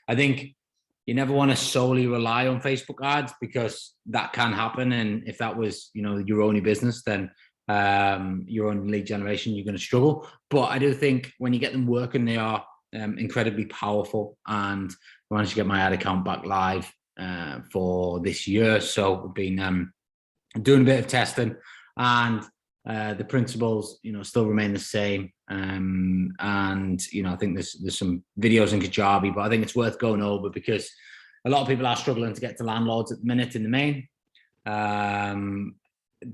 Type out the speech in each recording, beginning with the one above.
I think you never want to solely rely on Facebook ads, because that can happen. And if that was, your only business, then your own lead generation, you're going to struggle. But I do think when you get them working, they are incredibly powerful. And I managed to get my ad account back live for this year. So we've been doing a bit of testing, and the principles, still remain the same. And, I think there's some videos in Kajabi, but I think it's worth going over, because a lot of people are struggling to get to landlords at the minute in the main,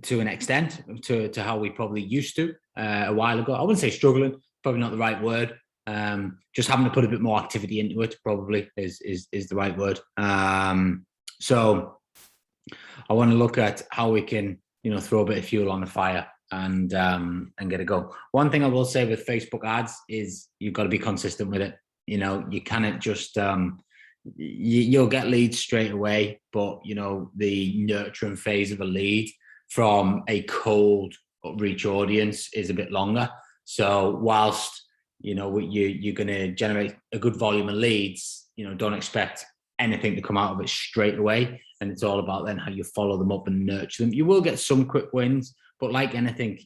to an extent, to how we probably used to a while ago. I wouldn't say struggling, probably not the right word. Just having to put a bit more activity into it probably is the right word. So I want to look at how we can, throw a bit of fuel on the fire and get it go. One thing I will say with Facebook ads is you've got to be consistent with it. You cannot just you'll get leads straight away, but the nurturing phase of a lead from a cold reach audience is a bit longer. So whilst you're going to generate a good volume of leads, don't expect anything to come out of it straight away. And it's all about then how you follow them up and nurture them. You will get some quick wins, but like anything,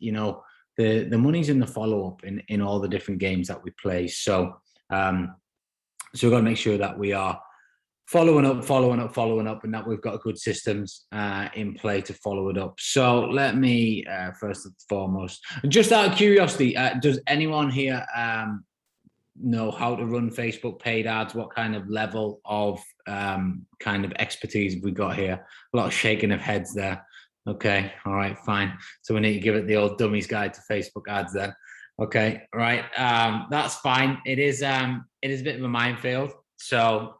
the money's in the follow-up in all the different games that we play. So we've got to make sure that we are following up, and that we've got good systems in play to follow it up. So let me, first and foremost, just out of curiosity, does anyone here know how to run Facebook paid ads? What kind of level of kind of expertise have we got here? A lot of shaking of heads there. Okay, all right, fine. So we need to give it the old dummies guide to Facebook ads then. Okay, right. That's fine. It is a bit of a minefield. So,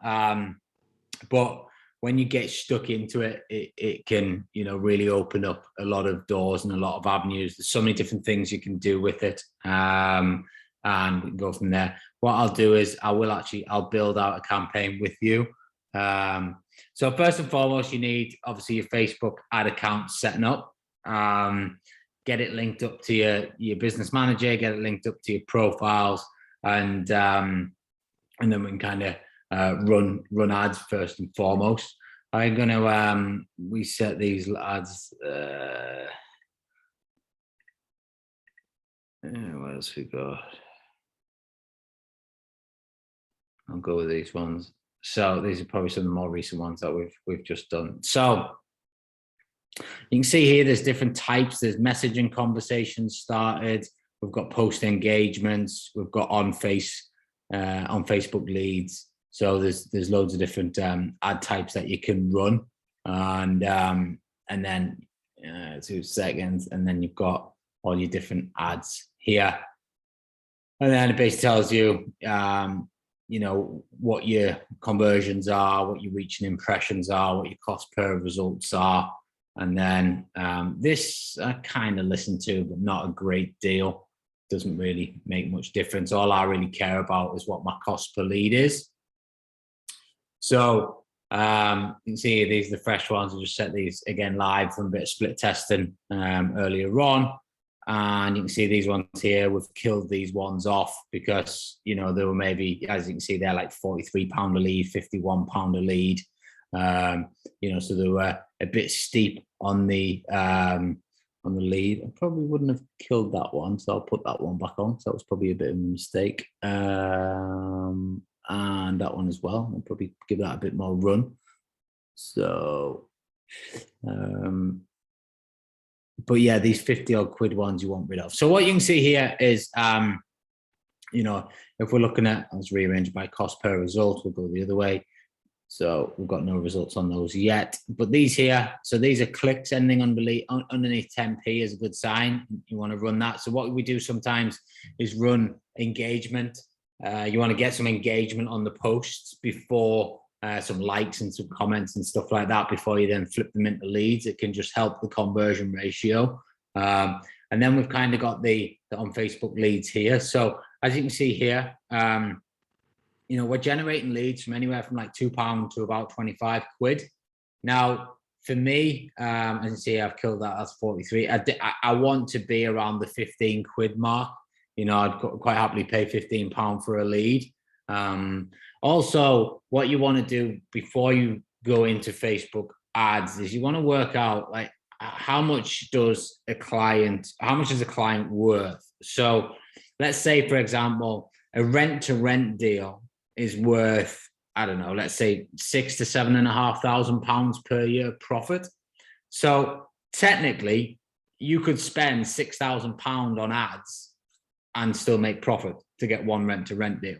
but when you get stuck into it, it can, really open up a lot of doors and a lot of avenues. There's so many different things you can do with it, and we can go from there. What I'll do is I'll build out a campaign with you. So first and foremost, you need obviously your Facebook ad account setting up. Get it linked up to your business manager, get it linked up to your profiles, and then we can kind of run ads first and foremost. I'm going to reset these ads. What else we got? I'll go with these ones. So these are probably some of the more recent ones that we've just done. So you can see here there's different types. There's messaging conversations started. We've got post engagements. We've got on Facebook leads. So there's loads of different ad types that you can run, and then 2 seconds, and then you've got all your different ads here, and then it basically tells you what your conversions are, what your reach and impressions are, what your cost per results are, and then this I kind of listen to, but not a great deal. Doesn't really make much difference. All I really care about is what my cost per lead is. So you can see these are the fresh ones. I just set these again live from a bit of split testing earlier on. And you can see these ones here, we've killed these ones off because, they were maybe, as you can see, they're like £43 a lead, £51 a lead. So they were a bit steep on the lead. I probably wouldn't have killed that one, so I'll put that one back on. So that was probably a bit of a mistake. And that one as well. I'll probably give that a bit more run. So, but yeah, these 50-odd quid ones you want rid of. So what you can see here is, if we're looking at, let's rearrange by cost per result, we'll go the other way. So we've got no results on those yet. But these here, so these are clicks ending underneath 10p is a good sign. You want to run that. So what we do sometimes is run engagement. You want to get some engagement on the posts before some likes and some comments and stuff like that before you then flip them into leads. It can just help the conversion ratio. And then we've kind of got the on Facebook leads here. So as you can see here, we're generating leads from anywhere from like £2 to about 25 quid. Now, for me, as you see, I've killed that. That's 43. I want to be around the 15 quid mark. I'd quite happily pay £15 for a lead. Also, what you want to do before you go into Facebook ads is you want to work out like how much is a client worth? So let's say, for example, a rent-to-rent deal is worth, I don't know, let's say £6,000 to £7,500 per year profit. So technically, you could spend £6,000 on ads and still make profit to get one rent-to-rent deal.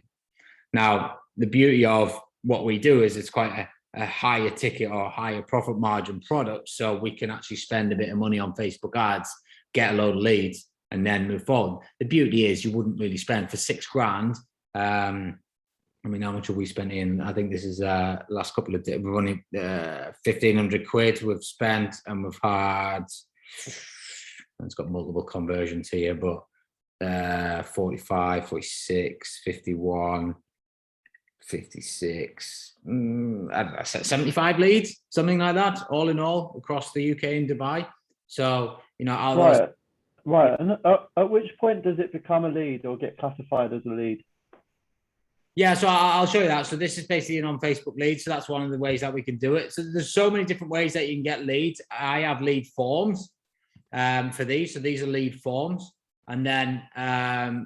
Now, the beauty of what we do is it's quite a higher ticket or higher profit margin product. So we can actually spend a bit of money on Facebook ads, get a load of leads, and then move forward. The beauty is you wouldn't really spend for £6,000. I mean, how much have we spent in? I think this is last couple of days. We've only 1,500 quid we've spent, and we've had, it's got multiple conversions here, but 45, 46, 51, 56, I don't know, 75 leads, something like that, all in all, across the UK and Dubai. So, you know, Right. And at which point does it become a lead or get classified as a lead? Yeah, so I'll show you that. So this is basically an on-Facebook lead. So that's one of the ways that we can do it. So there's so many different ways that you can get leads. I have lead forms for these. So these are lead forms. And then,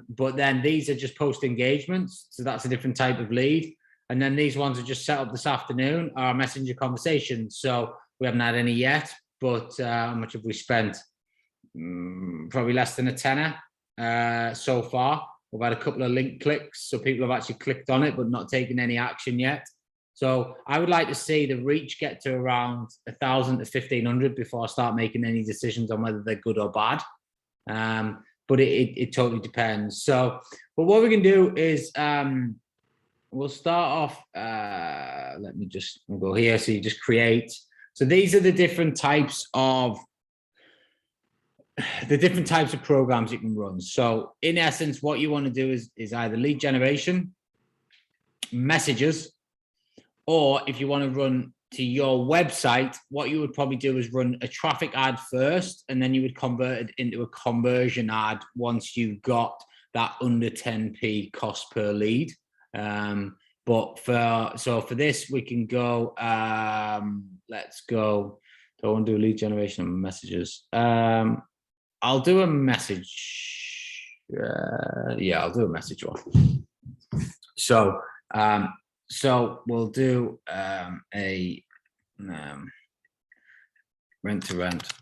but then these are just post engagements. So that's a different type of lead. And then these ones are just set up this afternoon, our messenger conversations. So we haven't had any yet, but how much have we spent? Probably less than a tenner so far. We've had a couple of link clicks, so people have actually clicked on it, but not taken any action yet. So I would like to see the reach get to around 1,000 to 1,500 before I start making any decisions on whether they're good or bad. But it totally depends. So, but what we can do is we'll start off. We'll go here. So you just create. So these are the different types of programs you can run. So in essence, what you want to do is either lead generation, messages, or if you want to run to your website, what you would probably do is run a traffic ad first, and then you would convert it into a conversion ad once you got that under 10p cost per lead. But for this, we can go, let's go, do I want to do lead generation and messages? I'll do a message. Yeah, I'll do a message one. So we'll do a rent-to-rent.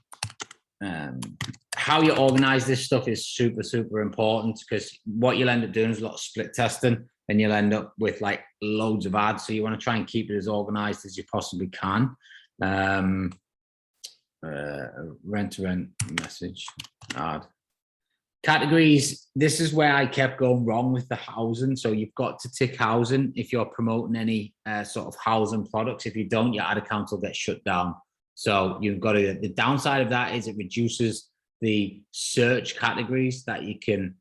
How you organize this stuff is super, super important, because what you'll end up doing is a lot of split testing, and you'll end up with like loads of ads. So you want to try and keep it as organized as you possibly can. Rent-to-rent message ad. Categories, this is where I kept going wrong with the housing. So you've got to tick housing if you're promoting any sort of housing products. If you don't, your ad account will get shut down. So you've got to, the downside of that is it reduces the search categories that you can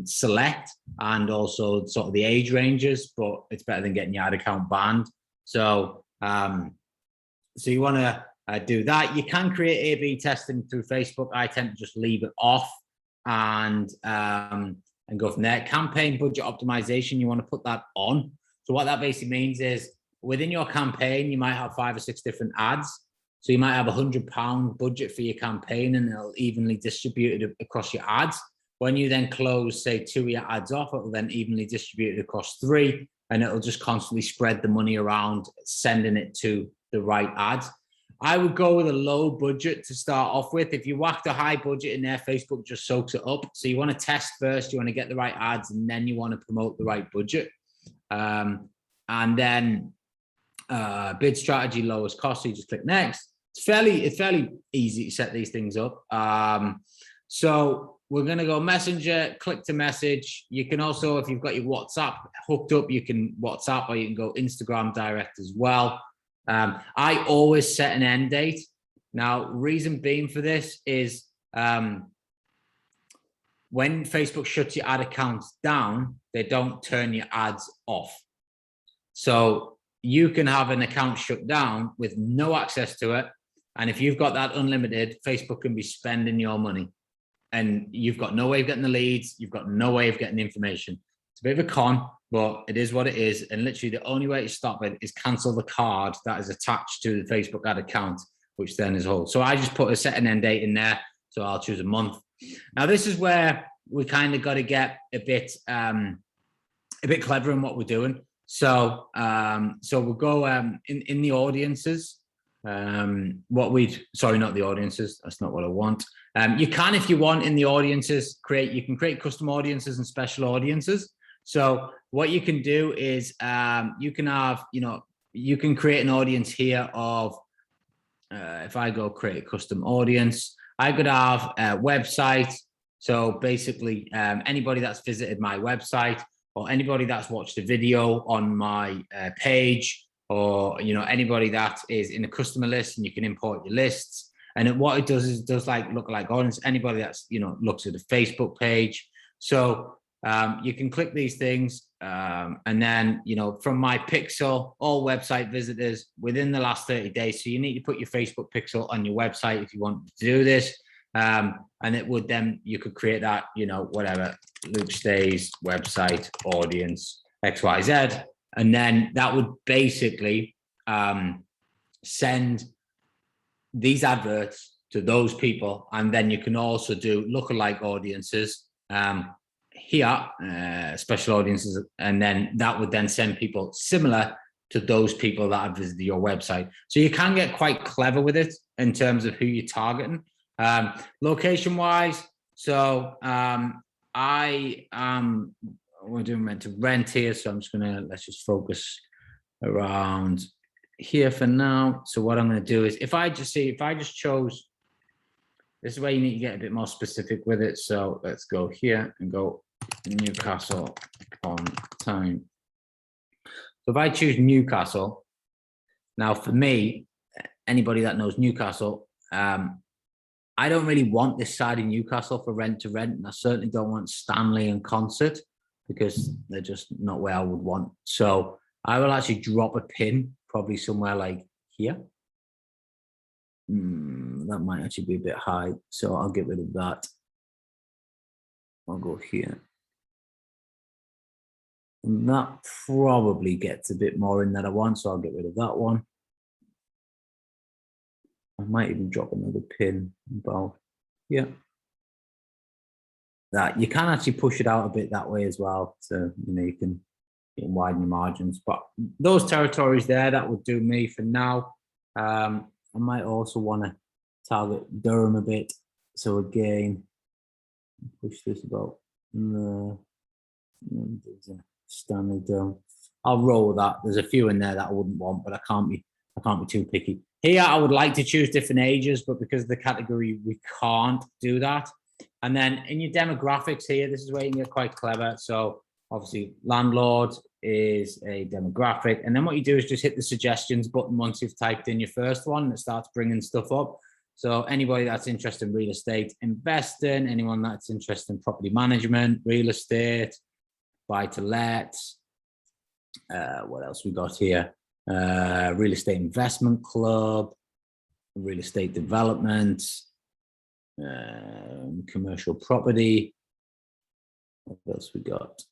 select, and also sort of the age ranges, but it's better than getting your ad account banned. So, so you want to do that. You can create A/B testing through Facebook. I tend to just leave it off and go from there. Campaign budget optimization, you want to put that on. So what that basically means is within your campaign, you might have 5 or 6 different ads. So you might have £100 budget for your campaign, and it'll evenly distribute it across your ads. When you then close, say, 2 of your ads off, it'll then evenly distribute it across 3, and it'll just constantly spread the money around, sending it to the right ads. I would go with a low budget to start off with. If you whacked a high budget in there, Facebook just soaks it up. So you want to test first, you want to get the right ads, and then you want to promote the right budget. And then bid strategy, lowest cost, so you just click next. It's fairly easy to set these things up. So we're going to go messenger, click to message. You can also, if you've got your WhatsApp hooked up, you can WhatsApp, or you can go Instagram direct as well. I always set an end date. Now, reason being for this is when Facebook shuts your ad accounts down, they don't turn your ads off. So you can have an account shut down with no access to it. And if you've got that unlimited, Facebook can be spending your money, and you've got no way of getting the leads. You've got no way of getting the information. It's a bit of a con, but it is what it is. And literally the only way to stop it is cancel the card that is attached to the Facebook ad account, which then is hold. So I just put a set and end date in there. So I'll choose a month. Now this is where we kind of got to get a bit clever in what we're doing. So we'll go in the audiences. Sorry, not the audiences. That's not what I want. You can, if you want, in the audiences, you can create custom audiences and special audiences. So what you can do is you can have, you can create an audience here of, if I go create a custom audience, I could have a website. So basically anybody that's visited my website or anybody that's watched a video on my page, or anybody that is in a customer list, and you can import your lists. And what it does is it does like look like audience, anybody that's looks at a Facebook page. So you can click these things and then from my pixel, all website visitors within the last 30 days. So you need to put your Facebook pixel on your website if you want to do this. And it would then, you could create that, whatever, Luke Stays website audience XYZ. And then that would basically send these adverts to those people. And then you can also do lookalike audiences here, special audiences. And then that would then send people similar to those people that have visited your website. So you can get quite clever with it in terms of who you're targeting. Location wise, so we're doing rent to rent here, so I'm just let's just focus around here for now. So what I'm going to do is if I just chose, this is where you need to get a bit more specific with it. So let's go here and go Newcastle on time. So if I choose Newcastle, now for me, anybody that knows Newcastle, I don't really want this side of Newcastle for rent to rent, and I certainly don't want Stanley and Concert, because they're just not where I would want. So I will actually drop a pin probably somewhere like here. That might actually be a bit high, so I'll get rid of that. I'll go here. And that probably gets a bit more in that I want, so I'll get rid of that one. I might even drop another pin about here. That you can actually push it out a bit that way as well. So you can widen your margins. But those territories there, that would do me for now. I might also want to target Durham a bit. So again, push this about. Stanley Durham. I'll roll that. There's a few in there that I wouldn't want, but I can't be too picky. Here, I would like to choose different ages, but because of the category, we can't do that. And then in your demographics here, this is where you can get quite clever. So obviously landlord is a demographic. And then what you do is just hit the suggestions button once you've typed in your first one, and it starts bringing stuff up. So anybody that's interested in real estate investing, anyone that's interested in property management, real estate, buy to let, what else we got here? Real estate investment club, real estate development, commercial property. What else we got?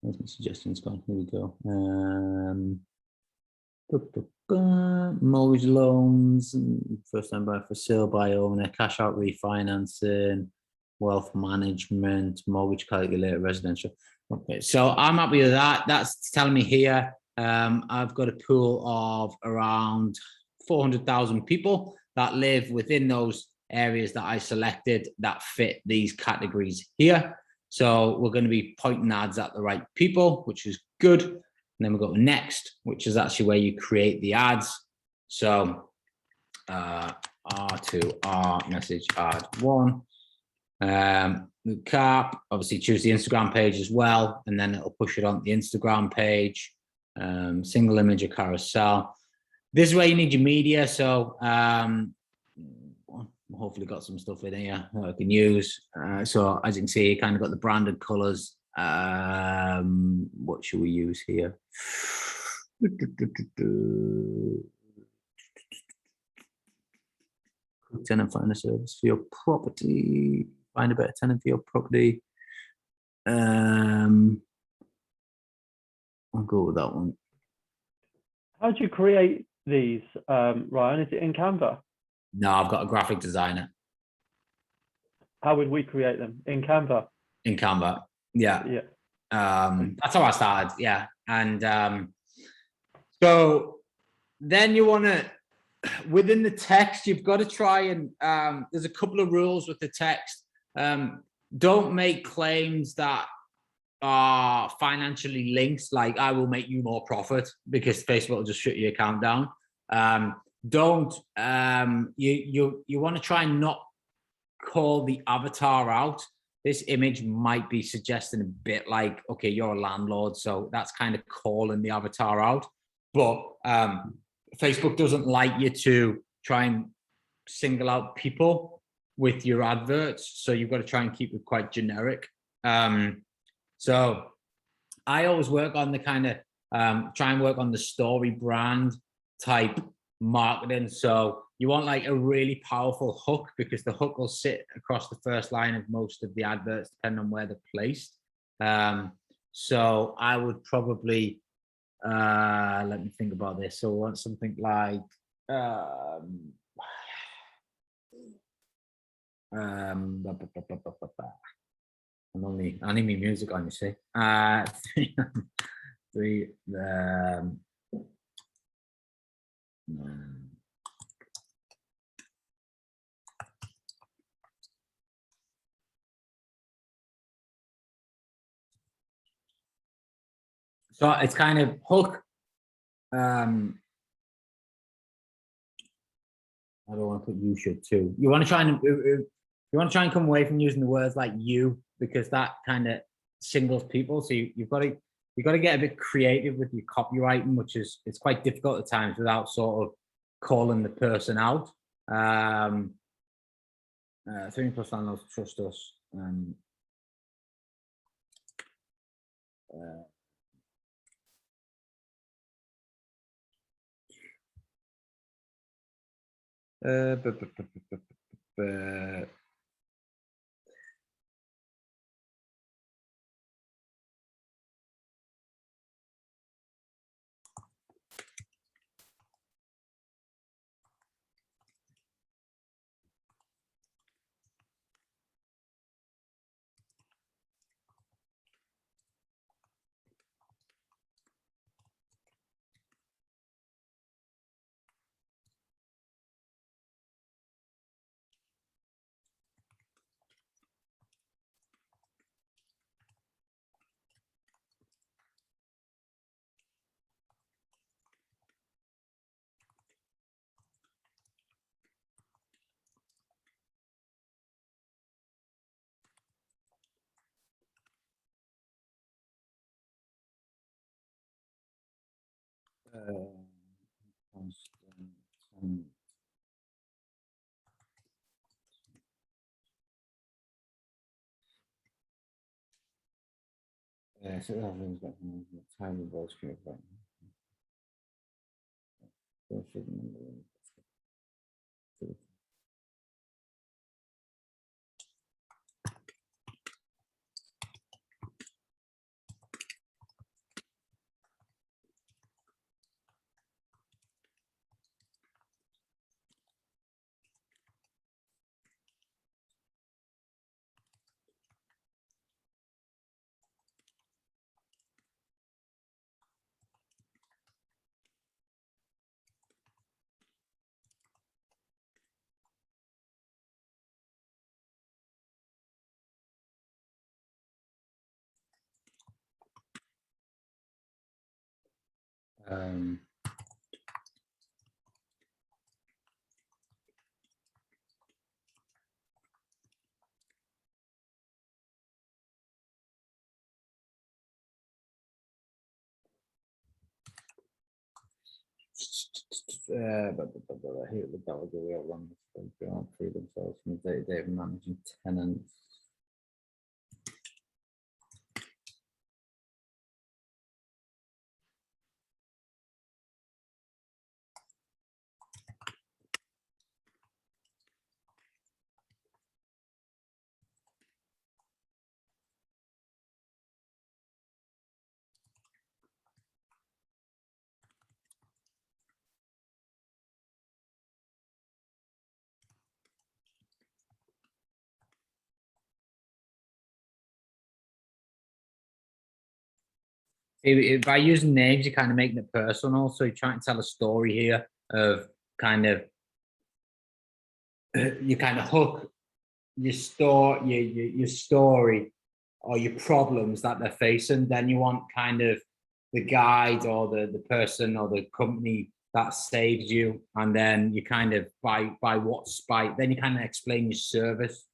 Where's my suggestions gone? Here we go. Mortgage loans, first time buyer for sale by owner, cash out refinancing, wealth management, mortgage calculator, residential. Okay, so I'm happy with that. That's telling me here I've got a pool of around 400,000 people that live within those areas that I selected that fit these categories here. So we're going to be pointing ads at the right people, which is good. And then we go to next, which is actually where you create the ads. So R2R message ad 1. Cap, obviously choose the Instagram page as well, and then it'll push it on the Instagram page. Single image or carousel. This is where you need your media. So hopefully got some stuff in here that I can use. So as you can see, you kind of got the branded colors. What should we use here? Tenant find a service for your property. Find a better tenant for your property. I'll go with that one. How do you create these, Ryan? Is it in Canva? No, I've got a graphic designer How would we create them? In Canva? in Canva. Yeah. Yeah. That's how I started. Yeah. And so then you want to, within the text, you've got to try and, there's a couple of rules with the text. Don't make claims that are financially linked, like I will make you more profit, because Facebook will just shut your account down. Don't you want to try and not call the avatar out. This image might be suggesting a bit like, okay, you're a landlord, so that's kind of calling the avatar out. But Facebook doesn't like you to try and single out people with your adverts, so you've got to try and keep it quite generic. So I always work on the kind of try and work on the story brand type marketing. So you want like a really powerful hook, because the hook will sit across the first line of most of the adverts, depending on where they're placed. So I would probably let me think about this. So I want something like I need my music on, you see. So it's kind of hook. I don't want to put you should too. You want to try and come away from using the words like you, because that kind of singles people. So you've got to get a bit creative with your copywriting, which is, it's quite difficult at times without sort of calling the person out. 3+ landlords trust us. So everything's got tiny voice here, but here that was the real one. They aren't free themselves from the day-to-day of managing tenants. By using names, you're kind of making it personal. So you're trying to tell a story here of kind of, you kind of hook your story or your problems that they're facing. Then you want kind of the guide or the person or the company that saved you. And then you kind of, by what spike, then you kind of explain your service.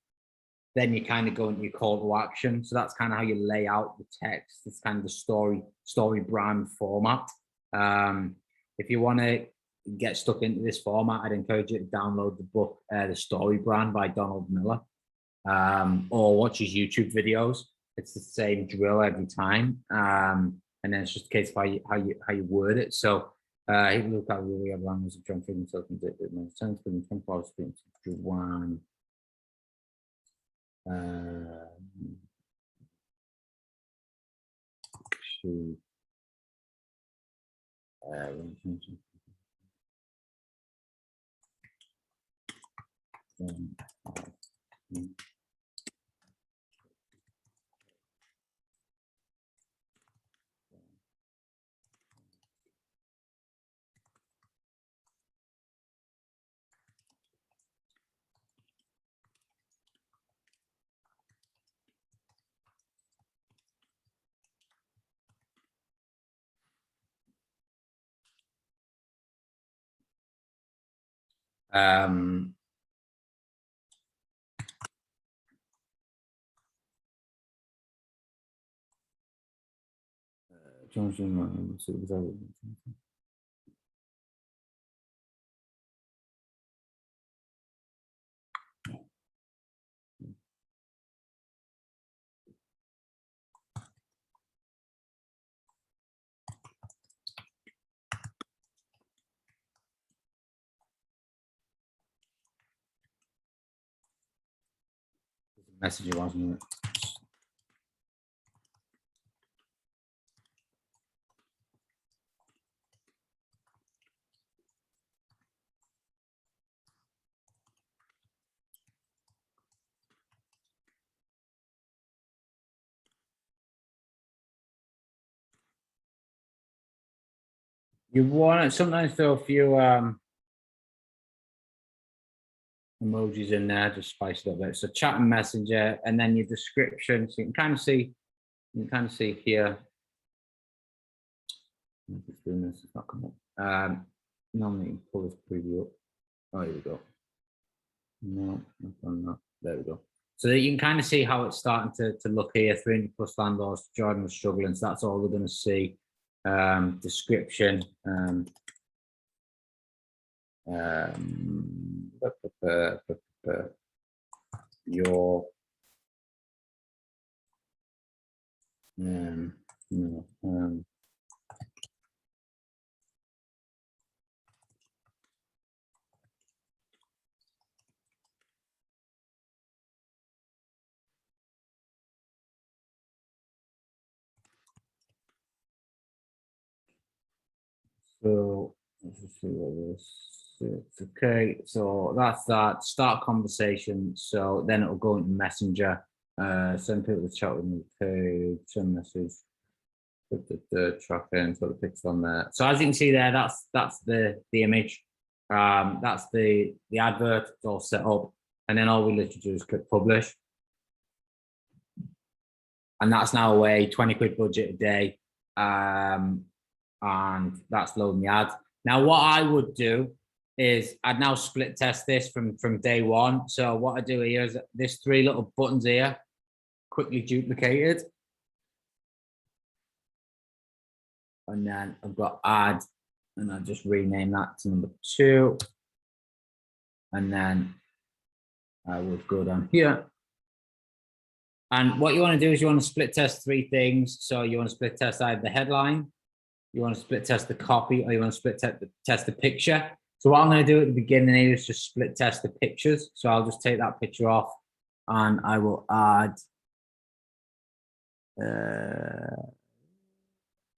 Then you kind of go into your call to action. So that's kind of how you lay out the text. It's kind of the story brand format. If you want to get stuck into this format, I'd encourage you to download the book, The Story Brand by Donald Miller, or watch his YouTube videos. It's the same drill every time. And then it's just a case of how you word it. So he looked at really have language of John Friedman, so it makes sense, but in 24 hours speaking to Joanne. Message wasn't it? You want to sometimes throw a few emojis in there, just spice it up a bit. So chat and messenger, and then your description. So you can kind of see here. I'm just doing this, it's not coming up. Normally you pull this preview up. Oh, here we go. No, I've done that. There we go. So that you can kind of see how it's starting to look here. 300 plus landlords. Jordan was struggling, so that's all we're going to see. Description. Your so let's just see what this is. Okay, so that's that. Start conversation. So then it'll go into Messenger. Send people to chat with me. Okay, send message. Put the tracking, put the picture on there. So as you can see there, that's the image. That's the advert. It's all set up, and then all we literally do is click publish, and that's now away. 20 quid budget a day, and that's loading the ad. Now, what I would do is I'd now split test this from day one. So what I do here is this 3 little buttons here, quickly duplicated. And then I've got add, and I'll just rename that to number 2. And then I would go down here. And what you want to do is you want to split test 3 things. So you want to split test either the headline, you want to split test the copy, or you want to split test the picture. So what I'm going to do at the beginning here is just split test the pictures. So I'll just take that picture off and I will add,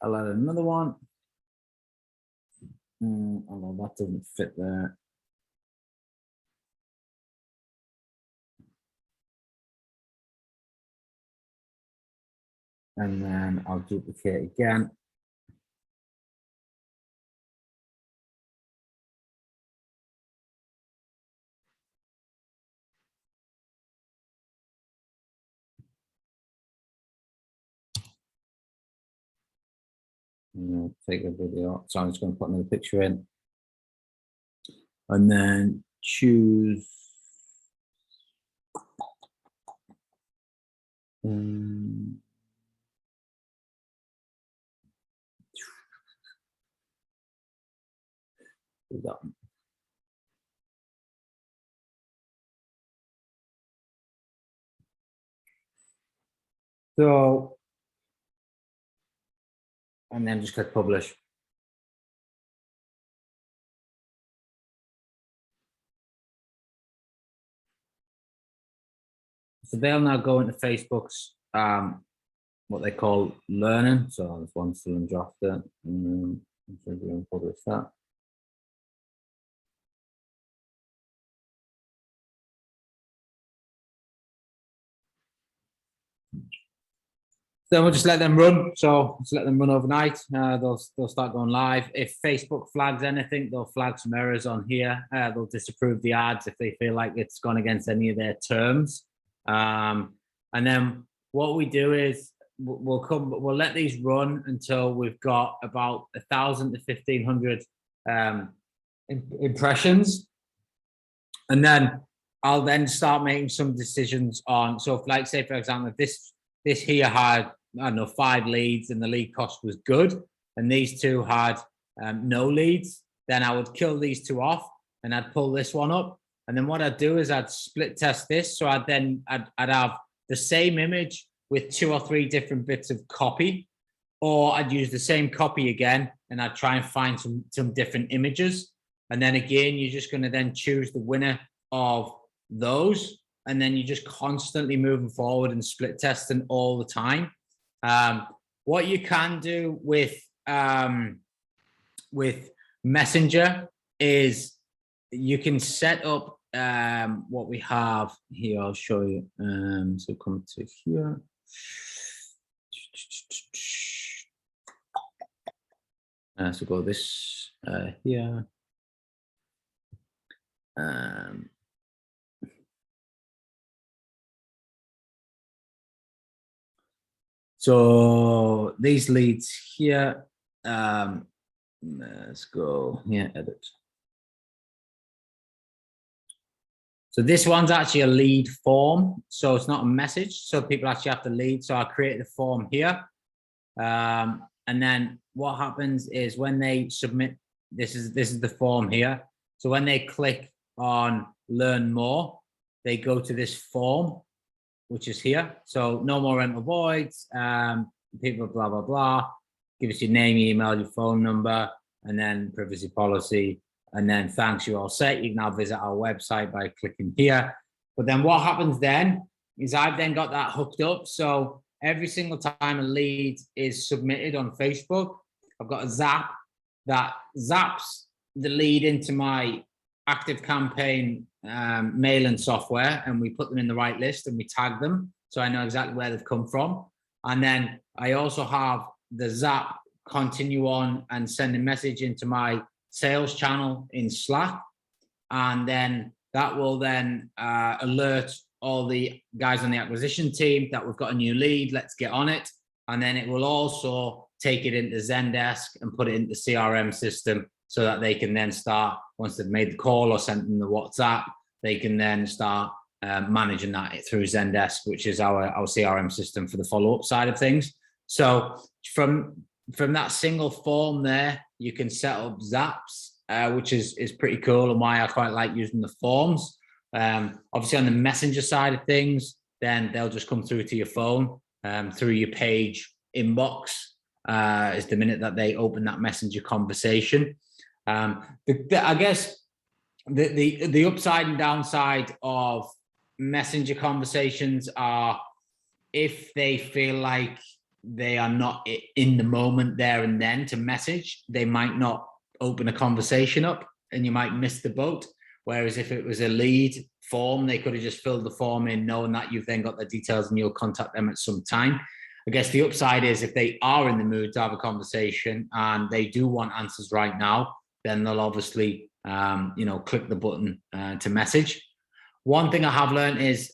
I'll add another one. Although that doesn't fit there. And then I'll duplicate again. Take the video. So I'm just going to put another picture in, and then choose. So, and then just click publish. So they'll now go into Facebook's what they call learning. So there's one still in draft there. I'm going to publish that. Then we'll just let them run. So just let them run overnight. They'll start going live. If Facebook flags anything, they'll flag some errors on here. They'll disapprove the ads if they feel like it's gone against any of their terms. And then what we do is we'll let these run until we've got about 1,000 to 1,500 impressions, and then I'll then start making some decisions on. So, if, like, say for example, if this here had, I don't know, 5 leads and the lead cost was good, and these 2 had no leads, then I would kill these 2 off and I'd pull this one up. And then what I'd do is I'd split test this. So I'd have the same image with 2 or 3 different bits of copy, or I'd use the same copy again and I'd try and find some different images. And then again, you're just going to then choose the winner of those. And then you're just constantly moving forward and split testing all the time. What you can do with Messenger is you can set up what we have here. I'll show you. So come to here. So go this here. So these leads here, let's go here, edit. So this one's actually a lead form. So it's not a message. So people actually have to lead. So I create the form here. And then what happens is when they submit, this is the form here. So when they click on learn more, they go to this form, which is here. So no more rental voids, people, blah, blah, blah. Give us your name, your email, your phone number, and then privacy policy. And then thanks, you're all set. You can now visit our website by clicking here. But then what happens then is I've then got that hooked up. So every single time a lead is submitted on Facebook, I've got a zap that zaps the lead into my active campaign mailing software, and we put them in the right list and we tag them. So I know exactly where they've come from. And then I also have the zap continue on and send a message into my sales channel in Slack, and then that will then alert all the guys on the acquisition team that we've got a new lead, let's get on it. And then it will also take it into Zendesk and put it into the CRM system so that they can then start, once they've made the call or sent them the WhatsApp, they can then start managing that through Zendesk, which is our CRM system for the follow-up side of things. So from that single form there, you can set up zaps, which is pretty cool, and why I quite like using the forms. Obviously on the messenger side of things, then they'll just come through to your phone, through your page inbox, is the minute that they open that messenger conversation. I guess the upside and downside of messenger conversations are, if they feel like they are not in the moment there and then to message, they might not open a conversation up and you might miss the boat. Whereas if it was a lead form, they could have just filled the form in knowing that you've then got the details and you'll contact them at some time. I guess the upside is if they are in the mood to have a conversation and they do want answers right now, then they'll obviously, click the button to message. One thing I have learned is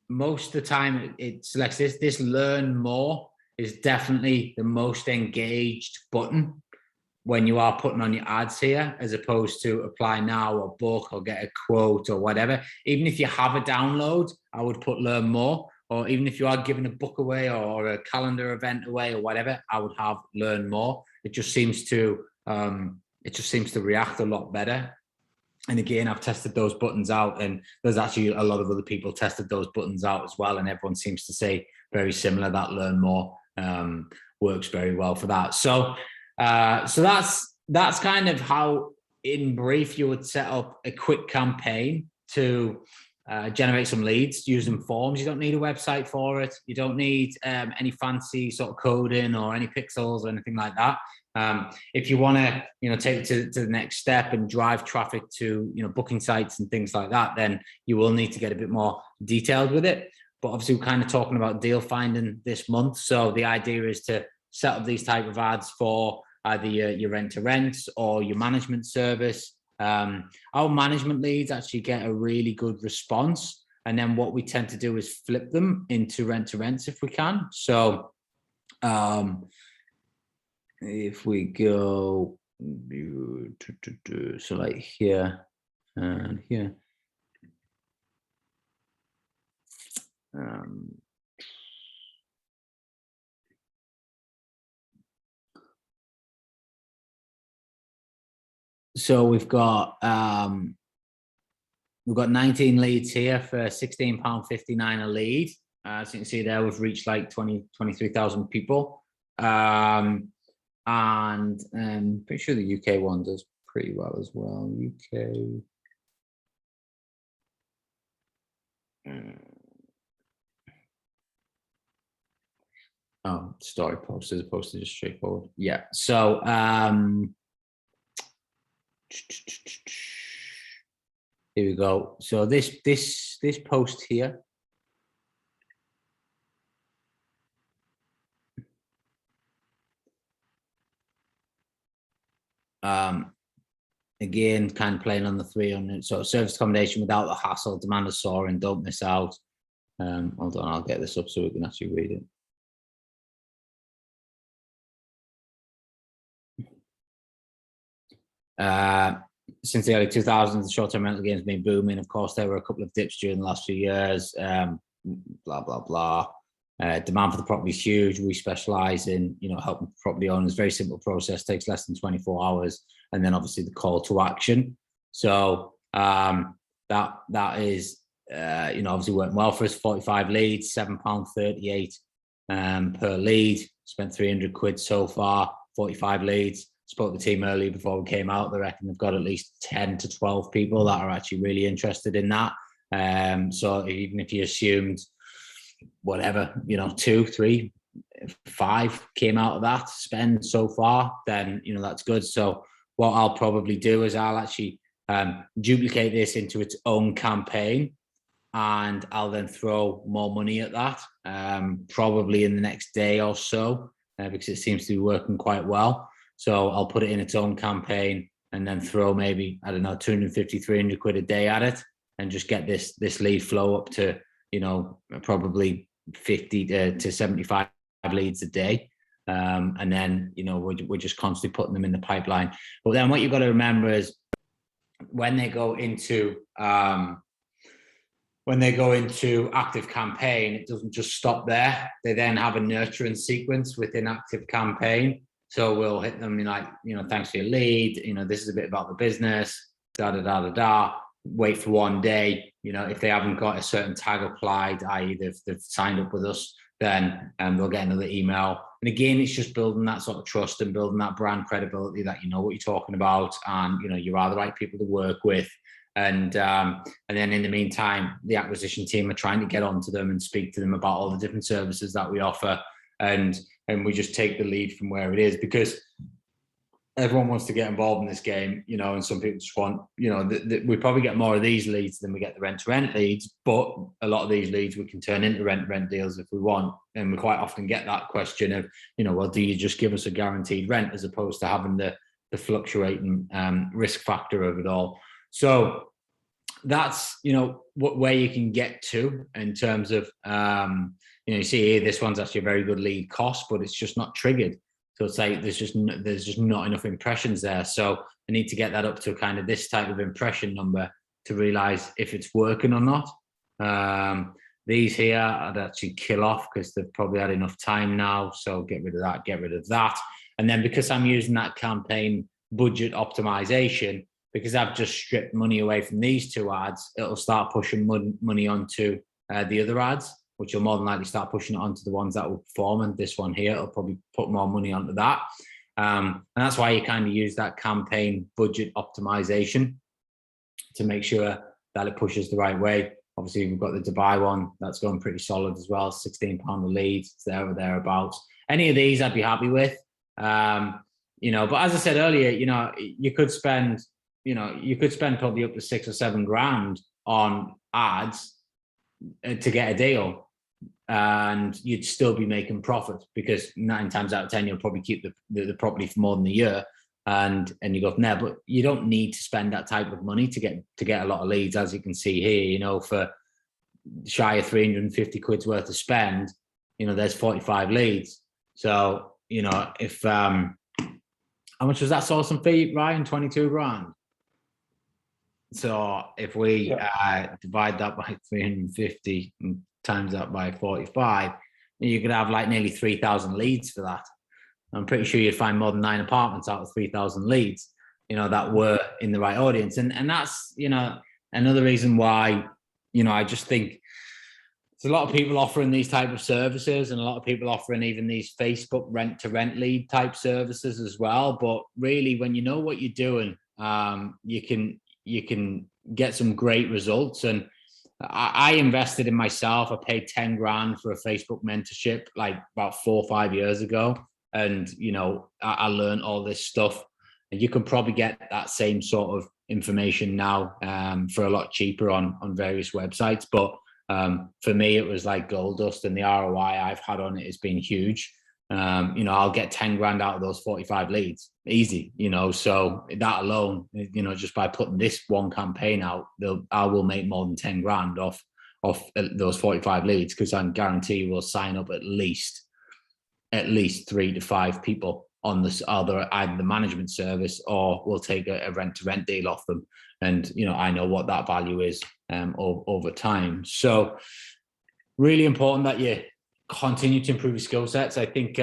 most of the time it selects this learn more is definitely the most engaged button when you are putting on your ads here, as opposed to apply now or book or get a quote or whatever. Even if you have a download, I would put learn more. Or even if you are giving a book away or a calendar event away or whatever, I would have learn more. It just seems to react a lot better. And again, I've tested those buttons out, and there's actually a lot of other people tested those buttons out as well, and everyone seems to say very similar, that learn more works very well for that. So that's kind of how, in brief, you would set up a quick campaign to generate some leads using forms. You don't need a website for it. You don't need any fancy sort of coding or any pixels or anything like that. If you want to, take it to the next step and drive traffic to, booking sites and things like that, then you will need to get a bit more detailed with it. But obviously, we're kind of talking about deal finding this month. So the idea is to set up these type of ads for either your rent-to-rent or your management service. Our management leads actually get a really good response. And then what we tend to do is flip them into rent-to-rents if we can. So if we go, so like here and here. So we've got 19 leads here for £16.59 a lead. As you can see there, we've reached like 23,000 people. And I'm pretty sure the UK one does pretty well as well. UK. Oh, story post as opposed to just straightforward. Yeah. So here we go. So this post here. Again, kind of playing on the 300. So service accommodation without the hassle, demand is soaring, don't miss out. Hold on, I'll get this up so we can actually read it. Since the early 2000s, the short-term rental game has been booming. Of course, there were a couple of dips during the last few years. Blah blah blah. Demand for the property is huge. We specialize in, helping property owners. Very simple process, takes less than 24 hours, and then obviously the call to action. So that is, obviously working well for us. 45 leads, £7.38 per lead. Spent 300 quid so far. 45 leads. Spoke to the team earlier before we came out. They reckon they've got at least 10 to 12 people that are actually really interested in that. So even if you assumed whatever, 2, 3, 5 came out of that spend so far, then, that's good. So what I'll probably do is I'll actually duplicate this into its own campaign, and I'll then throw more money at that, probably in the next day or so, because it seems to be working quite well. So I'll put it in its own campaign and then throw maybe, I don't know, 250, 300 quid a day at it, and just get this lead flow up to, probably 50 to 75 leads a day. And then, we're just constantly putting them in the pipeline. But then what you've got to remember is when they go into active campaign, it doesn't just stop there. They then have a nurturing sequence within active campaign. So we'll hit them thanks for your lead. This is a bit about the business, wait for one day. If they haven't got a certain tag applied, i.e. they've signed up with us, then they'll get another email. And again, it's just building that sort of trust and building that brand credibility that you know what you're talking about, and you are the right people to work with. And then in the meantime, the acquisition team are trying to get onto them and speak to them about all the different services that we offer. And we just take the lead from where it is, because everyone wants to get involved in this game, and some people just want, we probably get more of these leads than we get the rent-to-rent leads, but a lot of these leads we can turn into rent deals if we want. And we quite often get that question of, well, do you just give us a guaranteed rent as opposed to having the fluctuating risk factor of it all? So that's, where you can get to in terms of, you see here, this one's actually a very good lead cost, but it's just not triggered. So it's like there's just not enough impressions there. So I need to get that up to kind of this type of impression number to realize if it's working or not. These here I'd actually kill off because they've probably had enough time now. So get rid of that. And then because I'm using that campaign budget optimization, because I've just stripped money away from these two ads, it'll start pushing money onto the other ads, which will more than likely start pushing it onto the ones that will perform. And this one here, it'll probably put more money onto that. And that's why you kind of use that campaign budget optimization to make sure that it pushes the right way. Obviously, we've got the Dubai one that's going pretty solid as well. £16 a lead, it's there or thereabouts. Any of these I'd be happy with. But as I said earlier, you could spend probably up to £6 or £7 grand on ads to get a deal, and you'd still be making profit, because 9 times out of 10 you'll probably keep the property for more than a year, and you go from there. But you don't need to spend that type of money to get a lot of leads, as you can see here. For shy of 350 quid's worth of spend, there's 45 leads. So if how much was that sourcing fee, Ryan? 22 grand. So if we divide that by 350 and times that by 45, you could have like nearly 3,000 leads for that. I'm pretty sure you'd find more than 9 apartments out of 3,000 leads, that were in the right audience. And that's, another reason why, I just think there's a lot of people offering these type of services, and a lot of people offering even these Facebook rent-to-rent lead type services as well. But really, when you know what you're doing, you can get some great results. And I invested in myself. I paid 10 grand for a Facebook mentorship like about 4 or 5 years ago. And, I learned all this stuff, and you can probably get that same sort of information now for a lot cheaper on various websites. But for me, it was like gold dust, and the ROI I've had on it has been huge. I'll get 10 grand out of those 45 leads easy, so that alone, just by putting this one campaign out, I will make more than 10 grand off those 45 leads, because I guarantee you will sign up at least 3 to 5 people on this either the management service, or we'll take a rent-to-rent deal off them. And I know what that value is over time. So really important that you continue to improve your skill sets. I think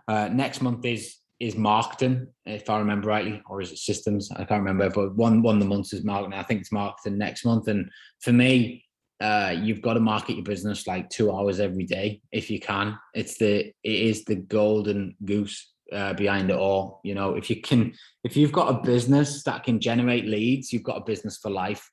next month is marketing, if I remember rightly, or is it systems? I can't remember, but one of the months is marketing. I think it's marketing next month. And for me, you've got to market your business like 2 hours every day if you can. It is the golden goose behind it all. If you've got a business that can generate leads, you've got a business for life.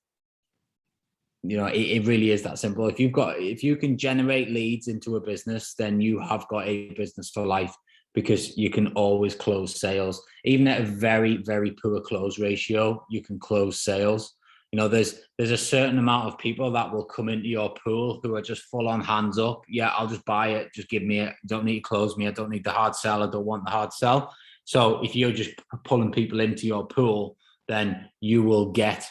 It really is that simple. If you can generate leads into a business, then you have got a business for life, because you can always close sales. Even at a very, very poor close ratio, you can close sales. There's a certain amount of people that will come into your pool who are just full on hands up. Yeah, I'll just buy it. Just give me it. Don't need to close me. I don't need the hard sell. I don't want the hard sell. So if you're just pulling people into your pool, then you will get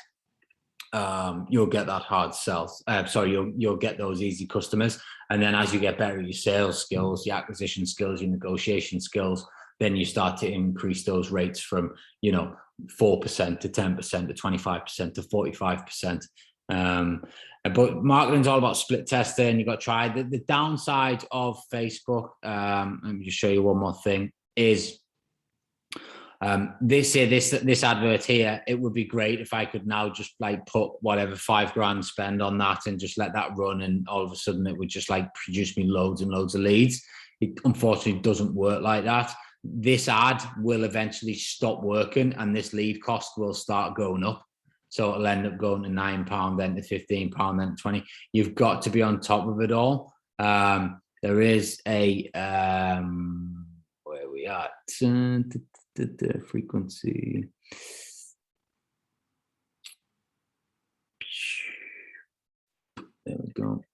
that hard sell. You'll get those easy customers. And then as you get better at your sales skills, your acquisition skills, your negotiation skills, then you start to increase those rates from 4% to 10% to 25% to 45%. But marketing's all about split testing. You've got to try. The downside of Facebook, let me just show you one more thing, is this advert here. It would be great if I could now just like put whatever 5 grand spend on that and just let that run, and all of a sudden it would just like produce me loads and loads of leads. It unfortunately doesn't work like that. This ad will eventually stop working, and this lead cost will start going up. So it'll end up going to £9, then to £15, then to 20. You've got to be on top of it all. There is a where we are. The frequency. There we go.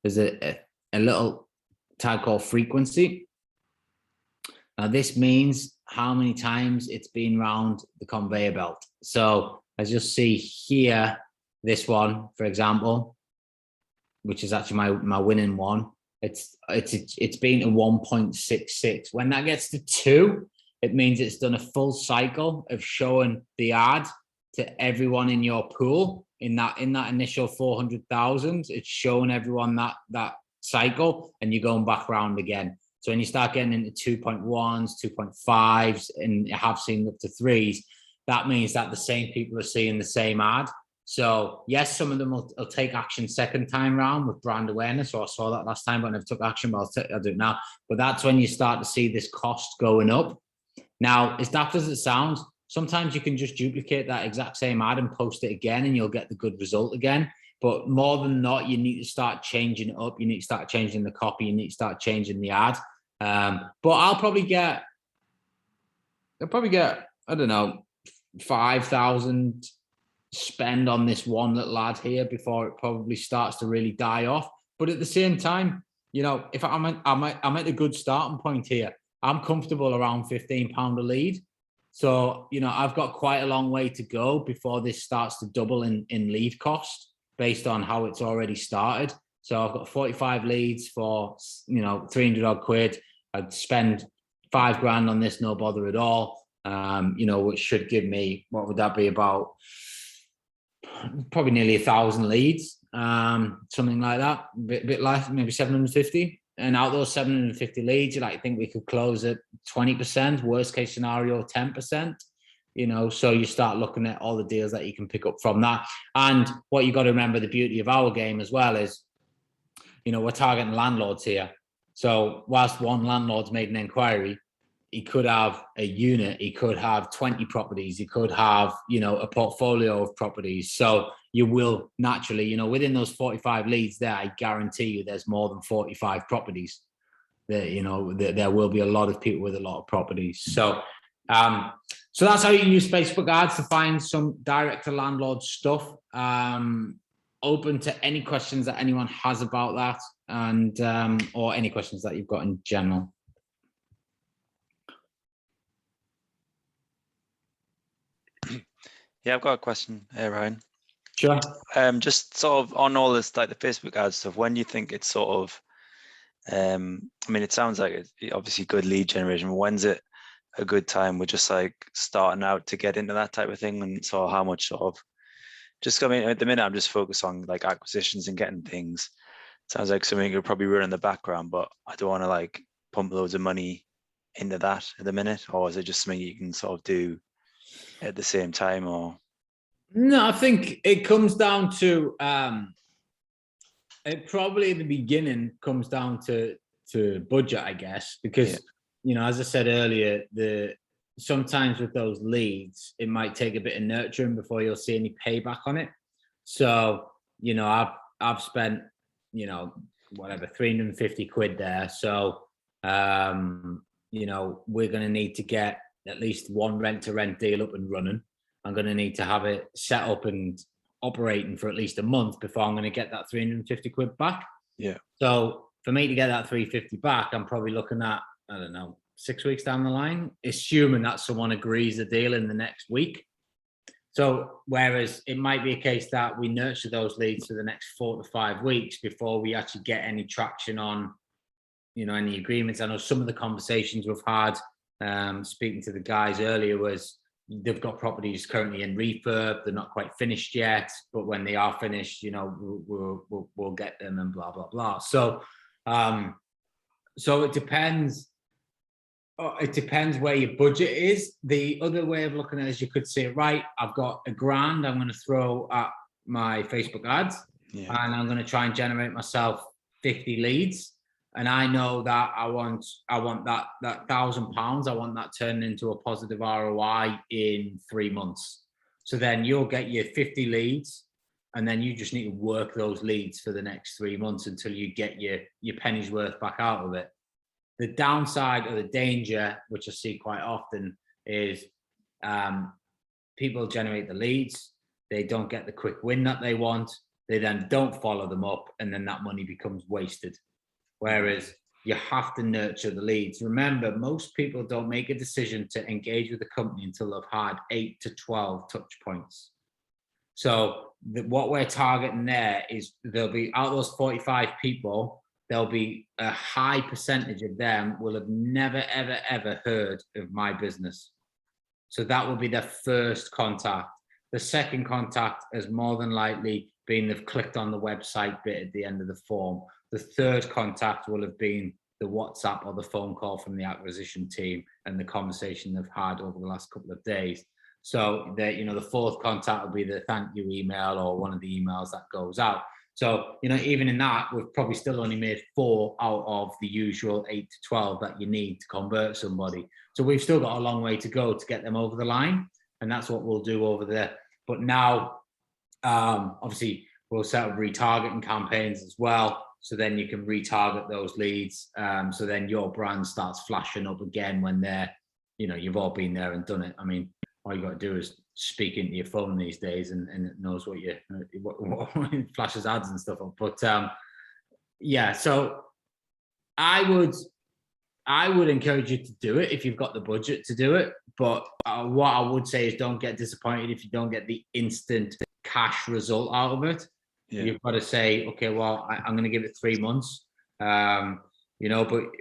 There's a little tag called frequency. Now this means how many times it's been round the conveyor belt. So as you'll see here, this one, for example, which is actually my winning one, it's been a 1.66. When that gets to 2, it means it's done a full cycle of showing the ad to everyone in your pool in that initial 400,000. It's showing everyone that cycle, and you're going back around again. So when you start getting into 2.1s, 2.5s, and you have seen up to 3s, that means that the same people are seeing the same ad. So yes, some of them will take action second time round with brand awareness. So I saw that last time, but I never took action, but I'll do it now. But that's when you start to see this cost going up. Now, as daft as it sounds, sometimes you can just duplicate that exact same ad and post it again, and you'll get the good result again. But more than not, you need to start changing it up. You need to start changing the copy. You need to start changing the ad. But I'll probably get, I don't know, 5,000 spend on this one little ad here before it probably starts to really die off. But at the same time, you know, if I'm at a good starting point here, I'm comfortable around £15 a lead. So, you know, I've got quite a long way to go before this starts to double in lead cost based on how it's already started. So I've got 45 leads for, you know, 300 odd quid. I'd spend £5,000 on this, no bother at all. You know, which should give me, what would that be, about probably nearly 1,000 leads, something like that, a bit less, maybe 750. And out those 750 leads, you like think we could close at 20%, worst case scenario, 10%, you know, so you start looking at all the deals that you can pick up from that. And what you got to remember, the beauty of our game as well is, you know, we're targeting landlords here. So whilst one landlord's made an inquiry, he could have a unit, he could have 20 properties, he could have, you know, a portfolio of properties. So you will naturally, you know, within those 45 leads there, I guarantee you there's more than 45 properties. There, you know, there will be a lot of people with a lot of properties. So, so that's how you can use Facebook ads to find some direct to landlord stuff. Open to any questions that anyone has about that, and or any questions that you've got in general. Yeah, I've got a question here, Ryan. Sure. Just sort of on all this, like the Facebook ad stuff, when do you think it's sort of, I mean, it sounds like it's obviously good lead generation, but when's it a good time? We're just like starting out to get into that type of thing, and so how much sort of, just, I mean, at the minute I'm just focused on like acquisitions and getting things. Sounds like something you'll probably run in the background, but I don't want to like pump loads of money into that at the minute. Or is it just something you can sort of do at the same time? Or no, I think it comes down to it probably in the beginning comes down to budget, I guess, because you know, as I said earlier, sometimes with those leads, it might take a bit of nurturing before you'll see any payback on it. So, you know, I've spent, you know, whatever, 350 quid there. So, you know, we're going to need to get at least one rent-to-rent deal up and running. I'm going to need to have it set up and operating for at least a month before I'm going to get that 350 quid back. yeah. So for me to get that 350 back, I'm probably looking at, I don't know, 6 weeks down the line, assuming that someone agrees the deal in the next week. So whereas it might be a case that we nurture those leads for the next 4 to 5 weeks before we actually get any traction on, you know, any agreements. I know some of the conversations we've had, speaking to the guys earlier, was they've got properties currently in refurb, they're not quite finished yet, but when they are finished, you know, we'll get them and blah blah blah. So so it depends. It depends where your budget is. The other way of looking at it is you could say, right, I've got £1,000 I'm going to throw at my Facebook ads, and I'm going to try and generate myself 50 leads. And I know that I want that £1,000, I want that turned into a positive ROI in 3 months. So then you'll get your 50 leads, and then you just need to work those leads for the next 3 months until you get your penny's worth back out of it. The downside or the danger, which I see quite often, is people generate the leads, they don't get the quick win that they want, they then don't follow them up, and then that money becomes wasted. Whereas you have to nurture the leads. Remember, most people don't make a decision to engage with the company until they've had 8 to 12 touch points. So what we're targeting there is there'll be, out of those 45 people, there'll be a high percentage of them will have never, ever, ever heard of my business. So that will be their first contact. The second contact has more than likely been they've clicked on the website bit at the end of the form. The third contact will have been the WhatsApp or the phone call from the acquisition team and the conversation they've had over the last couple of days. So the fourth contact will be the thank you email or one of the emails that goes out. So, even in that, we've probably still only made 4 out of the usual 8 to 12 that you need to convert somebody. So we've still got a long way to go to get them over the line. And that's what we'll do over there. But now, obviously, we'll set up retargeting campaigns as well. So then you can retarget those leads. So then your brand starts flashing up again when they're, you've all been there and done it. I mean, all you got to do is speak into your phone these days and it knows what flashes ads and stuff up. But yeah, so I would encourage you to do it if you've got the budget to do it. But what I would say is don't get disappointed if you don't get the instant cash result out of it. Yeah. You've got to say, okay, well, I'm going to give it 3 months. But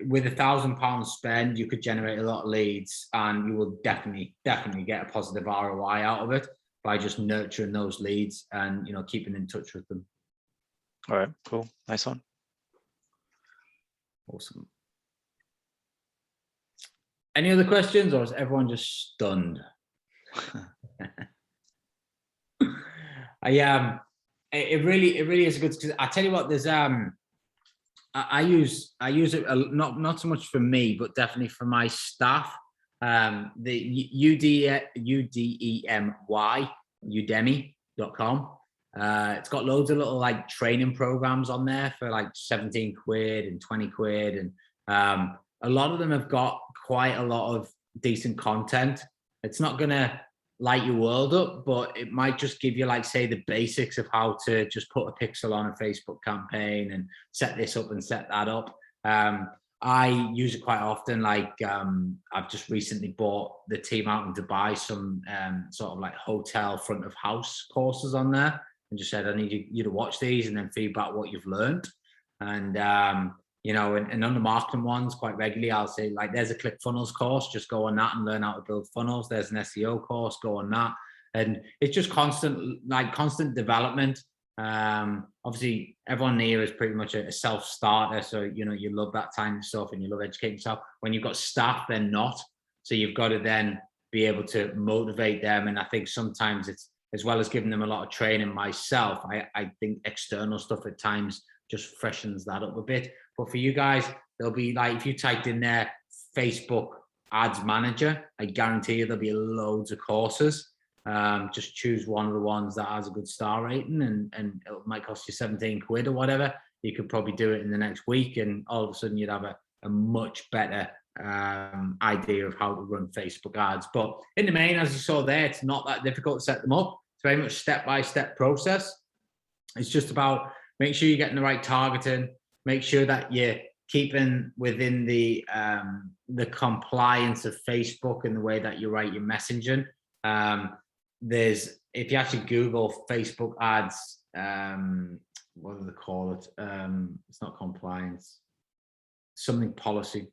with £1,000 spend, you could generate a lot of leads and you will definitely get a positive ROI out of it by just nurturing those leads and, keeping in touch with them. All right, cool. Nice one. Awesome. Any other questions, or is everyone just stunned? It really is good, because I tell you what, there's I use it not so much for me, but definitely for my staff. The Udemy.com. It's got loads of little training programs on there for 17 quid and 20 quid, and a lot of them have got quite a lot of decent content. It's not gonna light your world up, but it might just give you say the basics of how to just put a pixel on a Facebook campaign and set this up and set that up. I use it quite often. I've just recently bought the team out in Dubai some sort of hotel front of house courses on there, and just said, I need you to watch these and then feedback what you've learned. And and on the marketing ones, quite regularly, I'll say, there's a ClickFunnels course, just go on that and learn how to build funnels. There's an SEO course, go on that. And it's just constant development. Obviously, everyone here is pretty much a self-starter. So, you love that kind of stuff and you love educating yourself. When you've got staff, they're not. So you've got to then be able to motivate them. And I think sometimes it's, as well as giving them a lot of training myself, I think external stuff at times just freshens that up a bit. But for you guys, there'll be if you typed in there Facebook ads manager, I guarantee you there'll be loads of courses. Just choose one of the ones that has a good star rating, and it might cost you 17 quid or whatever. You could probably do it in the next week, and all of a sudden you'd have a much better idea of how to run Facebook ads. But in the main, as you saw there, it's not that difficult to set them up. It's very much step-by-step process. It's just about make sure you're getting the right targeting, make sure that you're keeping within the compliance of Facebook and the way that you write your messaging. If you actually Google Facebook ads, what do they call it? It's not compliance, something policy.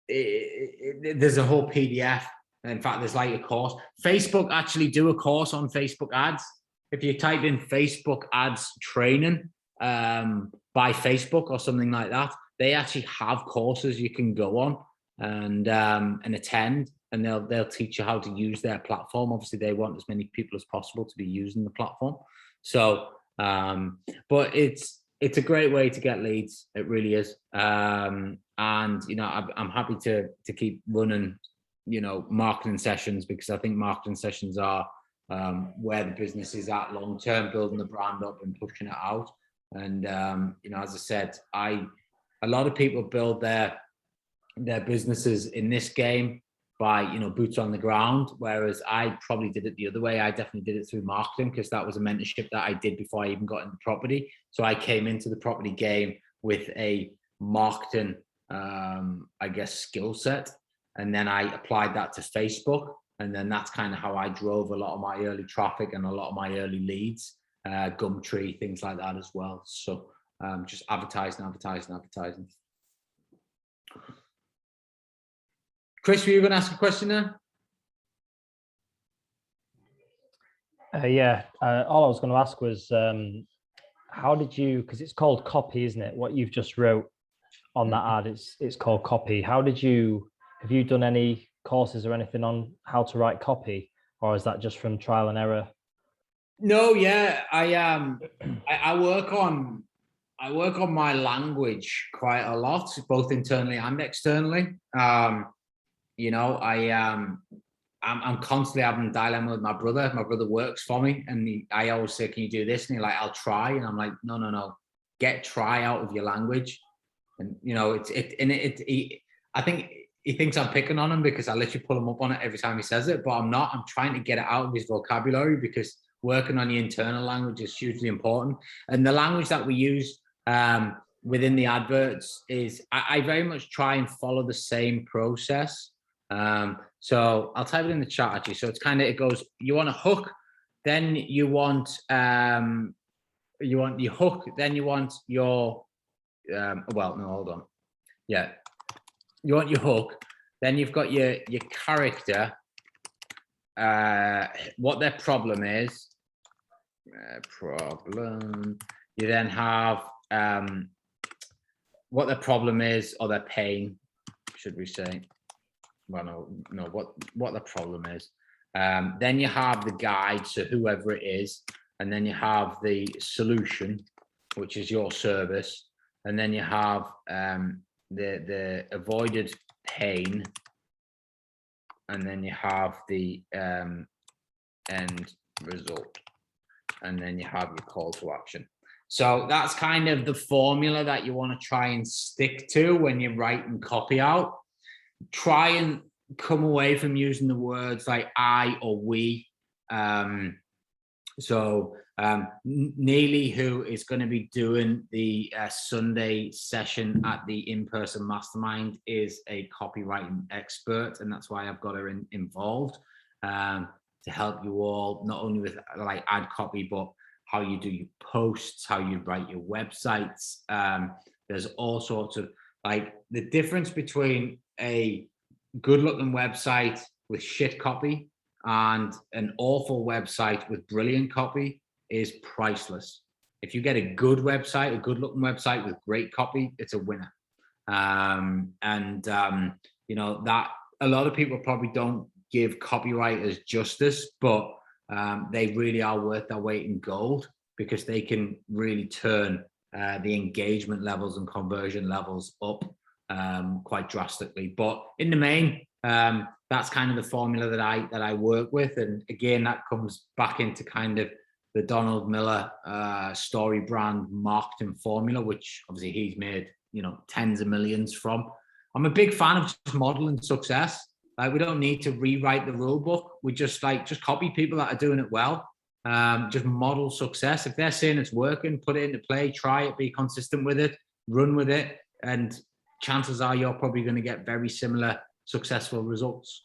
There's a whole PDF. In fact, there's a course. Facebook actually do a course on Facebook ads. If you type in Facebook ads training by Facebook or something like that, they actually have courses you can go on and attend, and they'll teach you how to use their platform. Obviously, they want as many people as possible to be using the platform. So, but it's a great way to get leads. It really is. And I'm happy to keep running, marketing sessions, because I think marketing sessions are where the business is at long term, building the brand up and pushing it out. And as I said, a lot of people build their businesses in this game by boots on the ground, whereas I probably did it the other way. I definitely did it through marketing, because that was a mentorship that I did before I even got into property. So I came into the property game with a marketing skill set, and then I applied that to Facebook. And then that's kind of how I drove a lot of my early traffic and a lot of my early leads, Gumtree, things like that as well. So just advertising. Chris, were you going to ask a question there? Yeah, all I was going to ask was, how did you, because it's called copy, isn't it? What you've just wrote on that ad, it's called copy. Have you done any courses or anything on how to write copy, or is that just from trial and error? No, yeah, I work on my language quite a lot, both internally and externally. You know, I'm constantly having a dilemma with my brother. My brother works for me, and I always say, "Can you do this?" And he's like, "I'll try." And I'm like, "No, get try out of your language." And you know, I think he thinks I'm picking on him because I literally pull him up on it every time he says it, but I'm not. I'm trying to get it out of his vocabulary, because working on your internal language is hugely important. And the language that we use within the adverts is, I very much try and follow the same process. So I'll type it in the chat actually. So it's kind of, it goes, you want a hook, then you want your hook, then you want your, well, no, hold on. Yeah. You want your hook, then you've got your character, what their problem is, you then have what their problem is, or their pain, should we say. Well, no, what the problem is. Then you have the guide, so whoever it is, and then you have the solution, which is your service, and then you have the avoided pain, and then you have the end result, and then you have your call to action. So that's kind of the formula that you want to try and stick to when you're writing copy out. Try and come away from using the words like I or we. Neely, who is going to be doing the Sunday session at the in-person mastermind, is a copywriting expert, and that's why I've got her involved to help you all, not only with like ad copy, but how you do your posts, how you write your websites. There's all sorts of, like, the difference between a good-looking website with shit copy and an awful website with brilliant copy is priceless. If you get a good website, a good-looking website with great copy, it's a winner. You know, that a lot of people probably don't give copywriters justice, but they really are worth their weight in gold, because they can really turn the engagement levels and conversion levels up quite drastically. But in the main, that's kind of the formula that I work with. And again, that comes back into kind of the Donald Miller story brand marketing formula, which obviously he's made, you know, tens of millions from. I'm a big fan of just modeling success. Like, we don't need to rewrite the rule book. We just copy people that are doing it well. Just model success. If they're saying it's working, put it into play, try it, be consistent with it, run with it, and chances are you're probably going to get very similar successful results.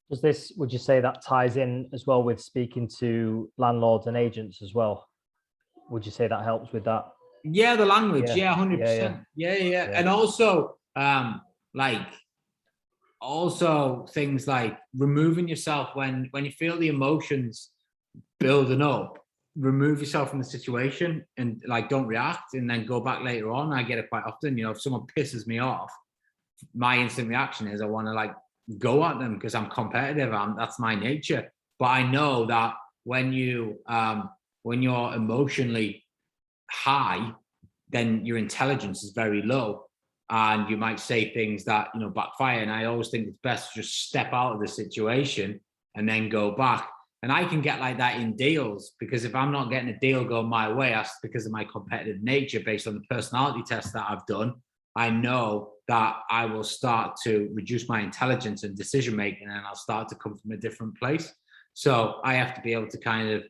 Does this, would you say that ties in as well with speaking to landlords and agents as well? Would you say that helps with that? Yeah, the language. Yeah, 100%. Yeah. And also, also things like removing yourself when you feel the emotions building up, remove yourself from the situation and like don't react, and then go back later on. I get it quite often. You know, if someone pisses me off, my instant reaction is I want to like go at them because I'm competitive. That's my nature. But I know that when you're emotionally high, then your intelligence is very low, and you might say things that, you know, backfire. And I always think it's best to just step out of the situation and then go back. And I can get like that in deals, because if I'm not getting a deal going my way, that's because of my competitive nature based on the personality test that I've done. I know that I will start to reduce my intelligence and decision making, and I'll start to come from a different place. So I have to be able to kind of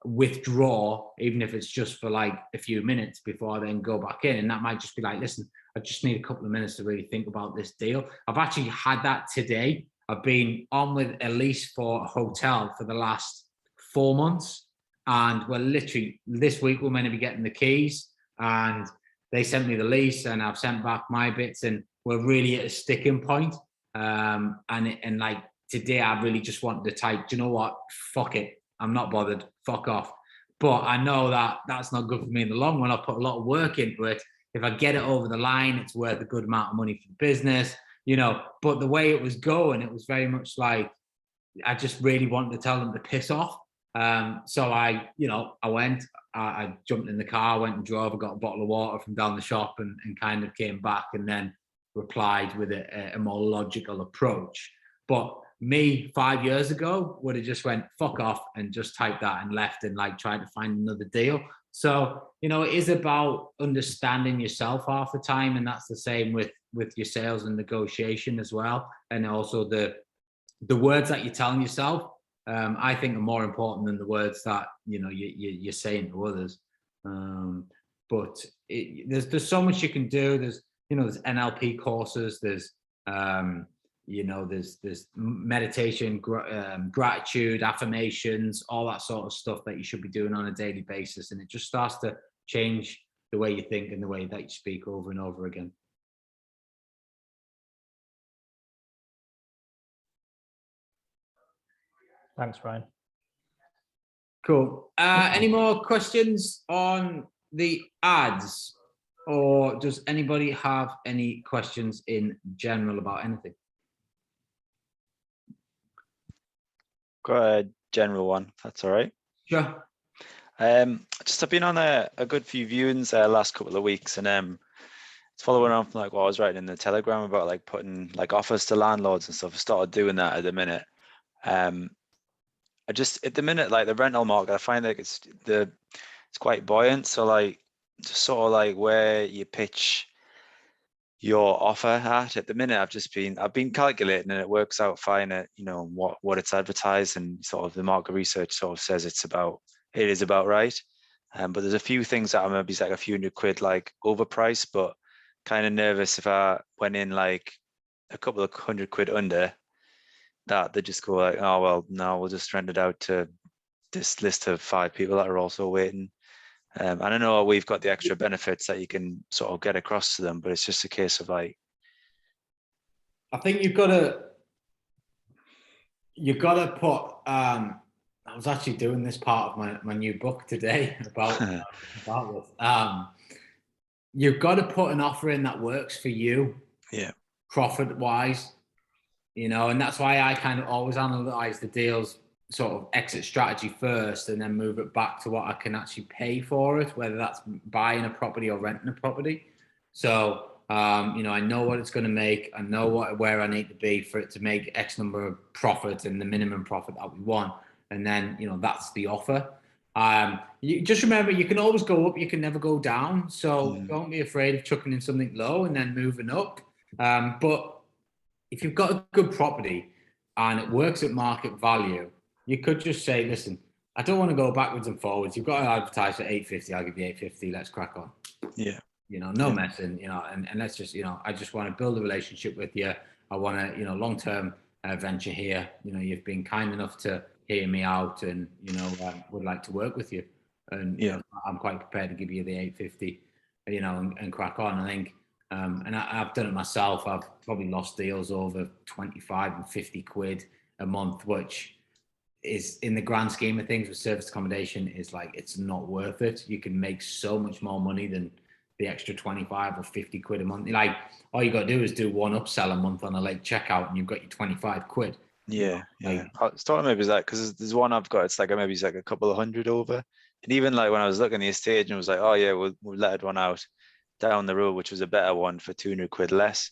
withdraw, even if it's just for like a few minutes, before I then go back in. And that might just be like, listen, I just need a couple of minutes to really think about this deal. I've actually had that today. I've been on with a lease for a hotel for the last 4 months. And we're literally, this week, we're meant to be getting the keys. And they sent me the lease and I've sent back my bits. And we're really at a sticking point. And like today, I really just wanted to type, do you know what? Fuck it. I'm not bothered. Fuck off. But I know that that's not good for me in the long run. I put a lot of work into it. If I get it over the line, it's worth a good amount of money for the business, you know. But the way it was going, it was very much like I just really wanted to tell them to piss off. So I went, I jumped in the car, went and drove, I got a bottle of water from down the shop and kind of came back and then replied with a more logical approach. But me 5 years ago would have just went fuck off and just typed that and left and like tried to find another deal. So, you know, it is about understanding yourself half the time. And that's the same with your sales and negotiation as well. And also the words that you're telling yourself, I think are more important than the words that, you know, you're saying to others. But there's so much you can do. There's NLP courses, there's meditation, gratitude, affirmations, all that sort of stuff that you should be doing on a daily basis. And it just starts to change the way you think and the way that you speak over and over again. Thanks, Ryan. Cool. Any more questions on the ads? Or does anybody have any questions in general about anything? Got a general one, that's all right. Sure. Just I've been on a good few viewings last couple of weeks, and it's following on from like what I was writing in the Telegram about like putting like offers to landlords and stuff. I started doing that at the minute. I just at the minute, like the rental market, I find like it's quite buoyant. So like just sort of like where you pitch your offer at the minute, I've been calculating and it works out fine at, you know, what it's advertised, and sort of the market research sort of says it is about right. But there's a few things that are maybe like a few £100 like overpriced, but kind of nervous if I went in like a couple of £100 under that, they just go like, oh well, no, we'll just rent it out to this list of 5 people that are also waiting. And I know we've got the extra benefits that you can sort of get across to them, but it's just a case of like, I think you've got to put, I was actually doing this part of my new book today about this. You've got to put an offer in that works for you. Yeah. Profit wise, you know, and that's why I kind of always analyze the deals sort of exit strategy first and then move it back to what I can actually pay for it, whether that's buying a property or renting a property. So, you know, I know what it's going to make. I know where I need to be for it to make X number of profit and the minimum profit that we want. And then, you know, that's the offer. You just remember, you can always go up, you can never go down. So don't be afraid of chucking in something low and then moving up. But if you've got a good property and it works at market value, you could just say, listen, I don't want to go backwards and forwards. You've got to advertise for 850. I'll give you 850. Let's crack on. Yeah. You know, no messing, you know, and let's just, you know, I just want to build a relationship with you. I want to, you know, long-term venture here. You know, you've been kind enough to hear me out and, you know, would like to work with you. And you know, I'm quite prepared to give you the 850, you know, and crack on. I think, and I've done it myself. I've probably lost deals over 25 and 50 quid a month, which is in the grand scheme of things with service accommodation is like, it's not worth it. You can make so much more money than the extra 25 or 50 quid a month. Like all you got to do is do one upsell a month on a late checkout and you've got your 25 quid. Yeah. Like, I started maybe that because there's one I've got, it's like maybe it's like a couple of hundred over. And even like when I was looking at the estate agent, it was like, oh yeah, we'll let one out down the road, which was a better one for 200 quid less.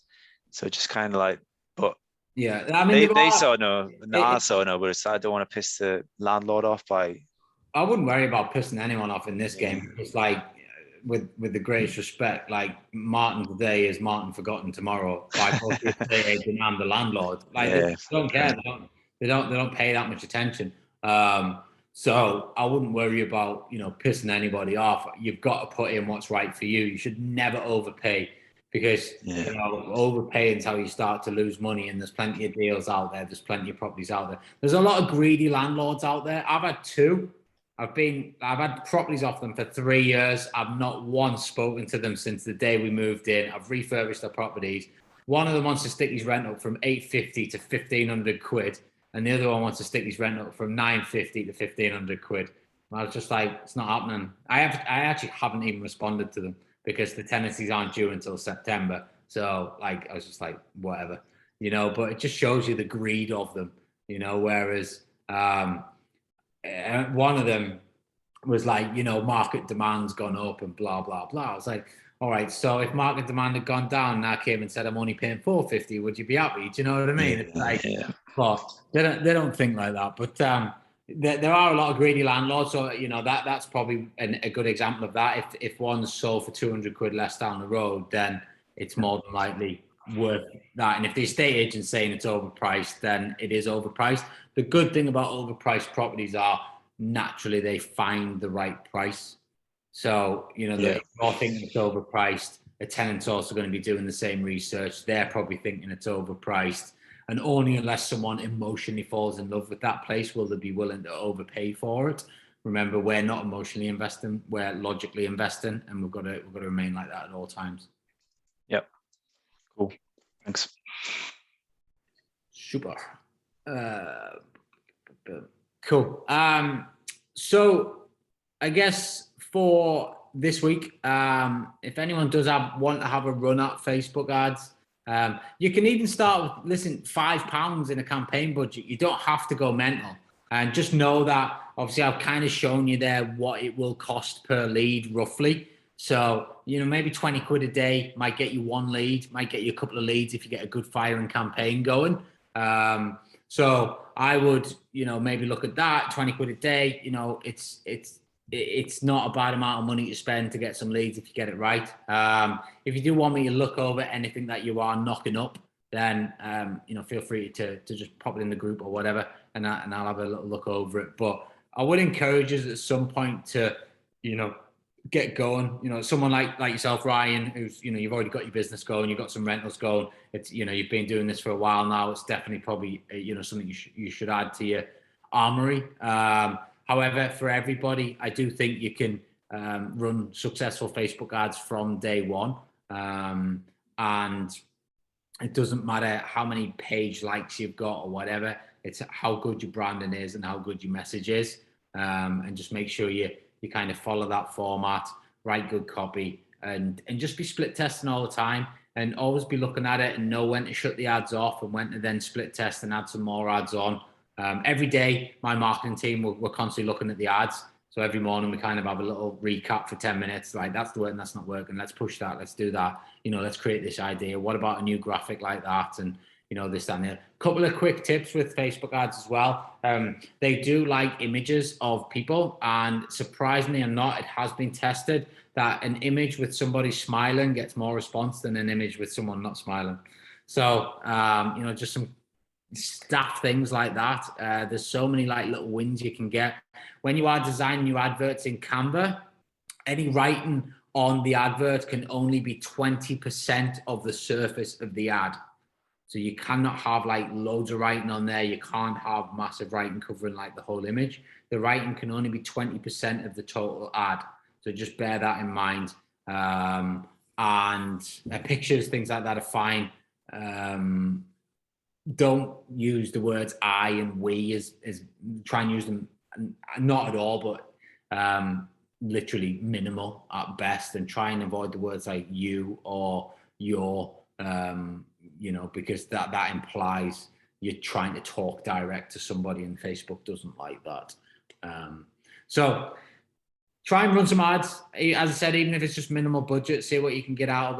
So just kind of like, but yeah, I mean, they saw no, I saw no, but I don't want to piss the landlord off by. I wouldn't worry about pissing anyone off in this game. It's like, with the greatest respect, like Martin today is Martin forgotten tomorrow by both the estate agent and the landlord. Like they don't care. They don't pay that much attention. So I wouldn't worry about, you know, pissing anybody off. You've got to put in what's right for you. You should never overpay because Yeah. you know, overpaying is how you start to lose money. And there's plenty of deals out there. There's plenty of properties out there. There's a lot of greedy landlords out there. I've had two. I've had properties off them for 3 years. I've not once spoken to them since the day we moved in. I've refurbished their properties. One of them wants to stick his rent up from £850 to 1,500 quid, and the other one wants to stick his rent up from £950 to 1,500 quid. And I was just like, it's not happening. I actually haven't even responded to them because the tenancies aren't due until September. So like, I was just like, whatever, you know. But it just shows you the greed of them, you know. Whereas one of them was like, you know, market demand's gone up and blah blah blah. I was like, all right, so if market demand had gone down and I came and said I'm only paying £450, would you be happy? Do you know what I mean? It's like, but they don't think like that. But there are a lot of greedy landlords, so you know that's probably a good example of that. If one's sold for 200 quid less down the road, then it's more than likely worth that. And if the estate agent's saying it's overpriced, then it is overpriced. The good thing about overpriced properties are naturally they find the right price. So, you know, if you're thinking it's overpriced, a tenant's also going to be doing the same research. They're probably thinking it's overpriced. And only unless someone emotionally falls in love with that place will they be willing to overpay for it. Remember, we're not emotionally investing, we're logically investing, and we've got to remain like that at all times. Yep. Cool. Thanks. Super. Cool. So I guess for this week, if anyone does want to have a run at Facebook ads, you can even start with, listen, £5 in a campaign budget. You don't have to go mental. And just know that, obviously, I've kind of shown you there what it will cost per lead, roughly. So, you know, maybe 20 quid a day might get you one lead, might get you a couple of leads if you get a good firing campaign going. So I would, you know, maybe look at that, 20 quid a day. You know, it's not a bad amount of money to spend to get some leads if you get it right. If you do want me to look over anything that you are knocking up, then you know, feel free to just pop it in the group or whatever, and I'll have a little look over it. But I would encourage us at some point to, you know, get going. You know, someone like yourself, Ryan, who's, you know, you've already got your business going, you've got some rentals going. It's, you know, you've been doing this for a while now. It's definitely probably, you know, something you should add to your armory. However, for everybody, I do think you can run successful Facebook ads from day one. And it doesn't matter how many page likes you've got or whatever. It's how good your branding is and how good your message is. And just make sure you kind of follow that format, write good copy, and just be split testing all the time, and always be looking at it and know when to shut the ads off and when to then split test and add some more ads on. Every day, my marketing team, we're constantly looking at the ads. So every morning we kind of have a little recap for 10 minutes, like that's working, that's not working, let's push that, let's do that, you know, let's create this idea. What about a new graphic like that? And, you know, this, that, and the other. Couple of quick tips with Facebook ads as well. They do like images of people, and surprisingly or not, it has been tested that an image with somebody smiling gets more response than an image with someone not smiling. So, you know, just some staff things like that. There's so many like little wins you can get when you are designing your adverts in Canva. Any writing on the advert can only be 20% of the surface of the ad. So you cannot have like loads of writing on there. You can't have massive writing covering like the whole image. The writing can only be 20% of the total ad. So just bear that in mind. And pictures, things like that are fine. Don't use the words I and we as try and use them, not at all, but literally minimal at best, and try and avoid the words like you or your, you know, because that implies you're trying to talk direct to somebody, and Facebook doesn't like that. So try and run some ads. As I said, even if it's just minimal budget, see what you can get out of it.